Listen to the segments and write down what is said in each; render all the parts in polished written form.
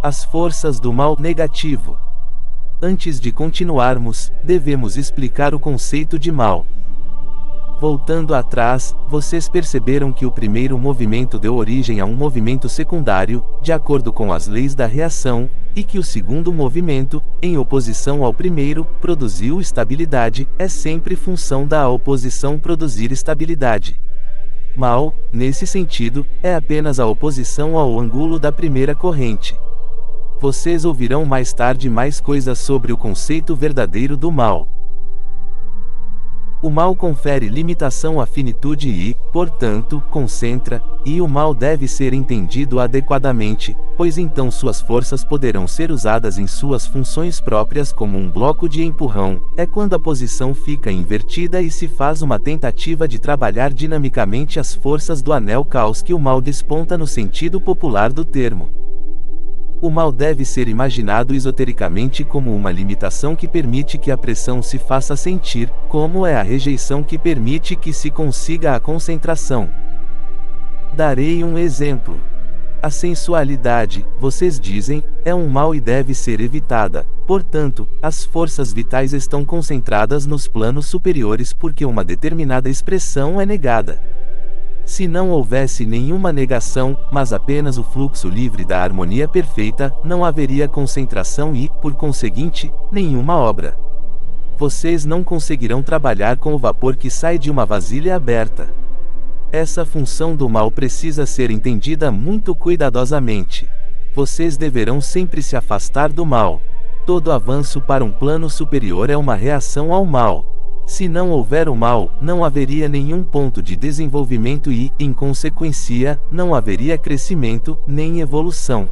As forças do mal negativo. Antes de continuarmos, devemos explicar o conceito de mal. Voltando atrás, vocês perceberam que o primeiro movimento deu origem a um movimento secundário, de acordo com as leis da reação, e que o segundo movimento, em oposição ao primeiro, produziu estabilidade, é sempre função da oposição produzir estabilidade. Mal, nesse sentido, é apenas a oposição ao ângulo da primeira corrente. Vocês ouvirão mais tarde mais coisas sobre o conceito verdadeiro do mal. O mal confere limitação à finitude e, portanto, concentra, e o mal deve ser entendido adequadamente, pois então suas forças poderão ser usadas em suas funções próprias como um bloco de empurrão, é quando a posição fica invertida e se faz uma tentativa de trabalhar dinamicamente as forças do anel caos que o mal desponta no sentido popular do termo. O mal deve ser imaginado esotericamente como uma limitação que permite que a pressão se faça sentir, como é a rejeição que permite que se consiga a concentração. Darei um exemplo. A sensualidade, vocês dizem, é um mal e deve ser evitada. Portanto, as forças vitais estão concentradas nos planos superiores porque uma determinada expressão é negada. Se não houvesse nenhuma negação, mas apenas o fluxo livre da harmonia perfeita, não haveria concentração e, por conseguinte, nenhuma obra. Vocês não conseguirão trabalhar com o vapor que sai de uma vasilha aberta. Essa função do mal precisa ser entendida muito cuidadosamente. Vocês deverão sempre se afastar do mal. Todo avanço para um plano superior é uma reação ao mal. Se não houver o mal, não haveria nenhum ponto de desenvolvimento e, em consequência, não haveria crescimento, nem evolução.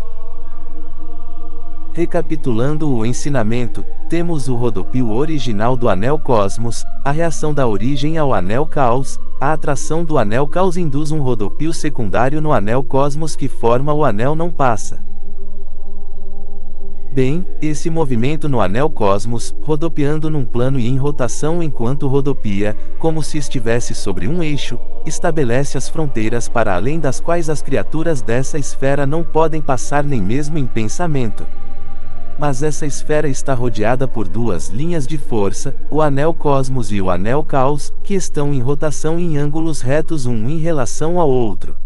Recapitulando o ensinamento, temos o rodopio original do anel cosmos, a reação da origem ao anel caos, a atração do anel caos induz um rodopio secundário no anel cosmos que forma o anel não passa. Bem, esse movimento no anel cosmos, rodopiando num plano e em rotação enquanto rodopia, como se estivesse sobre um eixo, estabelece as fronteiras para além das quais as criaturas dessa esfera não podem passar nem mesmo em pensamento. Mas essa esfera está rodeada por duas linhas de força, o anel cosmos e o anel caos, que estão em rotação em ângulos retos um em relação ao outro.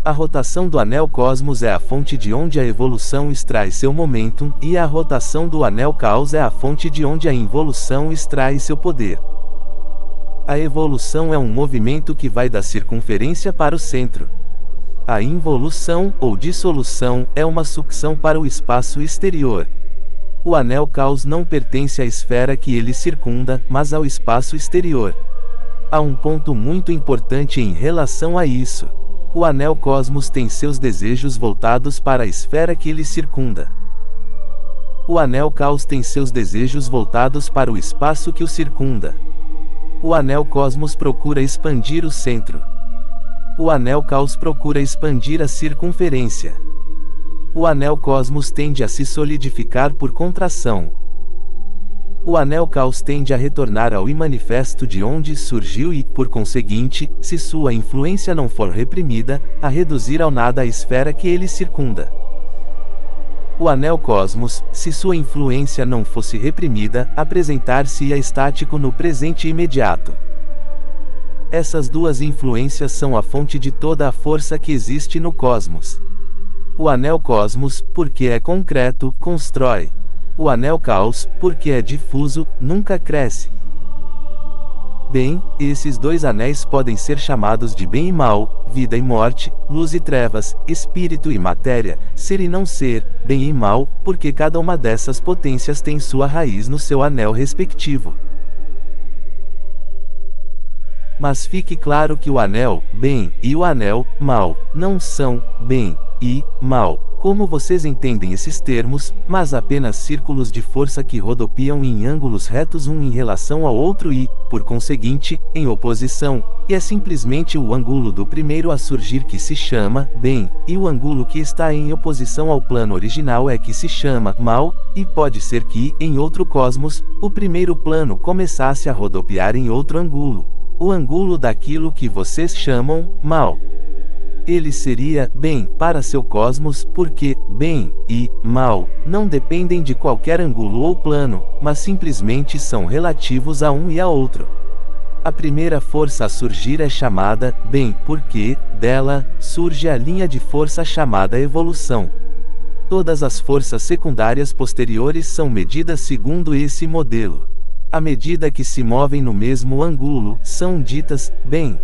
A rotação do anel cosmos é a fonte de onde a evolução extrai seu momentum, e a rotação do anel caos é a fonte de onde a involução extrai seu poder. A evolução é um movimento que vai da circunferência para o centro. A involução, ou dissolução, é uma sucção para o espaço exterior. O anel caos não pertence à esfera que ele circunda, mas ao espaço exterior. Há um ponto muito importante em relação a isso. O anel cosmos tem seus desejos voltados para a esfera que lhe circunda. O anel caos tem seus desejos voltados para o espaço que o circunda. O anel cosmos procura expandir o centro. O anel caos procura expandir a circunferência. O anel cosmos tende a se solidificar por contração. O anel caos tende a retornar ao imanifesto de onde surgiu e, por conseguinte, se sua influência não for reprimida, a reduzir ao nada a esfera que ele circunda. O anel cosmos, se sua influência não fosse reprimida, apresentar-se-ia estático no presente imediato. Essas duas influências são a fonte de toda a força que existe no cosmos. O anel cosmos, porque é concreto, constrói. O anel caos, porque é difuso, nunca cresce. Bem, esses dois anéis podem ser chamados de bem e mal, vida e morte, luz e trevas, espírito e matéria, ser e não ser, bem e mal, porque cada uma dessas potências tem sua raiz no seu anel respectivo. Mas fique claro que o anel, bem, e o anel, mal, não são, bem, e, mal, como vocês entendem esses termos, mas apenas círculos de força que rodopiam em ângulos retos um em relação ao outro e, por conseguinte, em oposição, e é simplesmente o ângulo do primeiro a surgir que se chama, bem, e o ângulo que está em oposição ao plano original é que se chama, mal, e pode ser que, em outro cosmos, o primeiro plano começasse a rodopiar em outro ângulo. O ângulo daquilo que vocês chamam, mal. Ele seria bem para seu cosmos, porque bem e mal não dependem de qualquer ângulo ou plano, mas simplesmente são relativos a um e a outro. A primeira força a surgir é chamada bem, porque dela surge a linha de força chamada evolução. Todas as forças secundárias posteriores são medidas segundo esse modelo. À medida que se movem no mesmo ângulo, são ditas bem.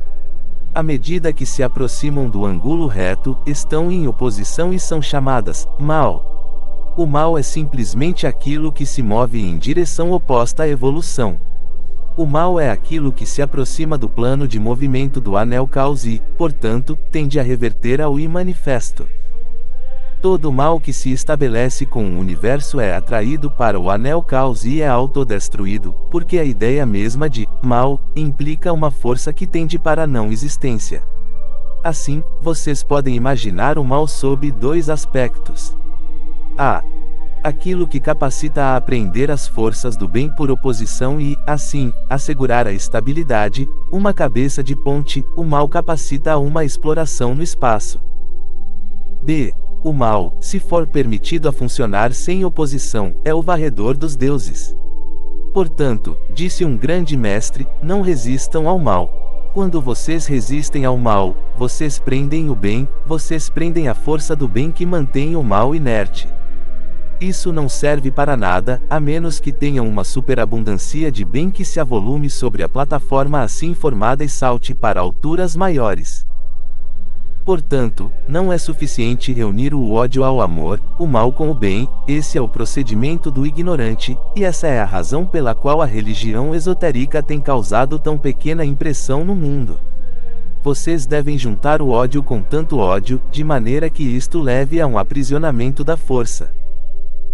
À medida que se aproximam do ângulo reto, estão em oposição e são chamadas mal. O mal é simplesmente aquilo que se move em direção oposta à evolução. O mal é aquilo que se aproxima do plano de movimento do anel caos e, portanto, tende a reverter ao imanifesto. Todo mal que se estabelece com o universo é atraído para o anel caos e é autodestruído, porque a ideia mesma de mal implica uma força que tende para a não existência. Assim, vocês podem imaginar o mal sob dois aspectos. A. Aquilo que capacita a apreender as forças do bem por oposição e, assim, assegurar a estabilidade, uma cabeça de ponte. O mal capacita a uma exploração no espaço. B. O mal, se for permitido a funcionar sem oposição, é o varredor dos deuses. Portanto, disse um grande mestre, não resistam ao mal. Quando vocês resistem ao mal, vocês prendem o bem, vocês prendem a força do bem que mantém o mal inerte. Isso não serve para nada, a menos que tenham uma superabundância de bem que se avolume sobre a plataforma assim formada e salte para alturas maiores. Portanto, não é suficiente reunir o ódio ao amor, o mal com o bem. Esse é o procedimento do ignorante, e essa é a razão pela qual a religião esotérica tem causado tão pequena impressão no mundo. Vocês devem juntar o ódio com tanto ódio, de maneira que isto leve a um aprisionamento da força.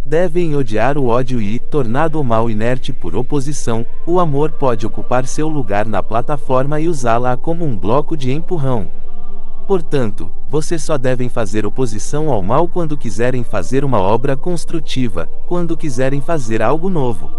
Devem odiar o ódio e, tornado o mal inerte por oposição, o amor pode ocupar seu lugar na plataforma e usá-la como um bloco de empurrão. Portanto, vocês só devem fazer oposição ao mal quando quiserem fazer uma obra construtiva, quando quiserem fazer algo novo.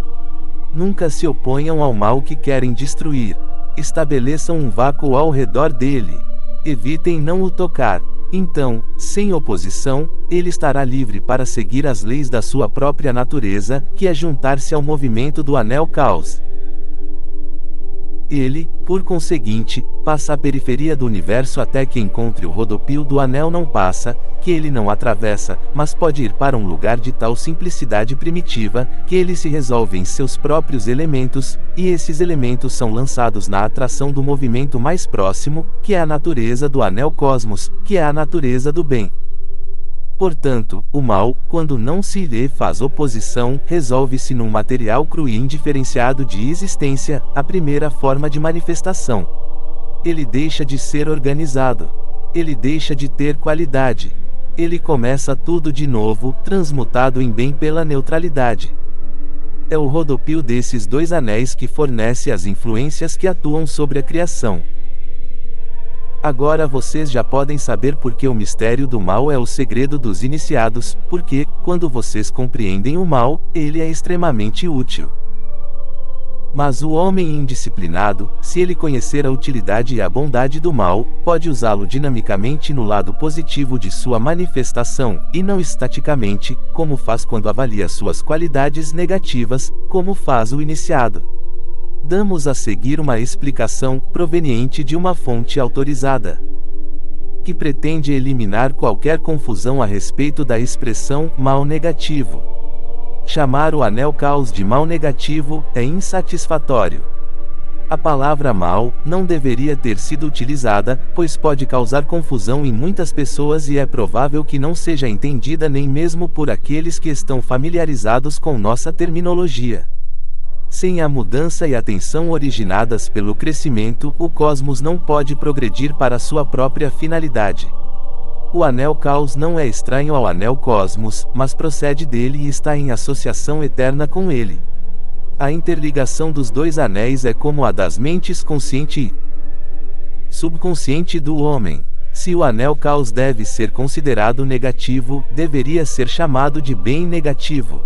Nunca se oponham ao mal que querem destruir. Estabeleçam um vácuo ao redor dele. Evitem não o tocar. Então, sem oposição, ele estará livre para seguir as leis da sua própria natureza, que é juntar-se ao movimento do anel caos. Ele, por conseguinte, passa à periferia do universo até que encontre o rodopio do anel não passa, que ele não atravessa, mas pode ir para um lugar de tal simplicidade primitiva, que ele se resolve em seus próprios elementos, e esses elementos são lançados na atração do movimento mais próximo, que é a natureza do anel cosmos, que é a natureza do bem. Portanto, o mal, quando não se lhe faz oposição, resolve-se num material cru e indiferenciado de existência, a primeira forma de manifestação. Ele deixa de ser organizado. Ele deixa de ter qualidade. Ele começa tudo de novo, transmutado em bem pela neutralidade. É o rodopio desses dois anéis que fornece as influências que atuam sobre a criação. Agora vocês já podem saber por que o mistério do mal é o segredo dos iniciados, porque, quando vocês compreendem o mal, ele é extremamente útil. Mas o homem indisciplinado, se ele conhecer a utilidade e a bondade do mal, pode usá-lo dinamicamente no lado positivo de sua manifestação, e não estaticamente, como faz quando avalia suas qualidades negativas, como faz o iniciado. Damos a seguir uma explicação, proveniente de uma fonte autorizada, que pretende eliminar qualquer confusão a respeito da expressão mal negativo. Chamar o anel caos de mal negativo é insatisfatório. A palavra mal não deveria ter sido utilizada, pois pode causar confusão em muitas pessoas e é provável que não seja entendida nem mesmo por aqueles que estão familiarizados com nossa terminologia. Sem a mudança e a tensão originadas pelo crescimento, o cosmos não pode progredir para sua própria finalidade. O anel caos não é estranho ao anel cosmos, mas procede dele e está em associação eterna com ele. A interligação dos dois anéis é como a das mentes consciente e subconsciente do homem. Se o anel caos deve ser considerado negativo, deveria ser chamado de bem negativo.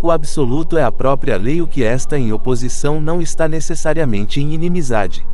O absoluto é a própria lei, o que está em oposição não está necessariamente em inimizade.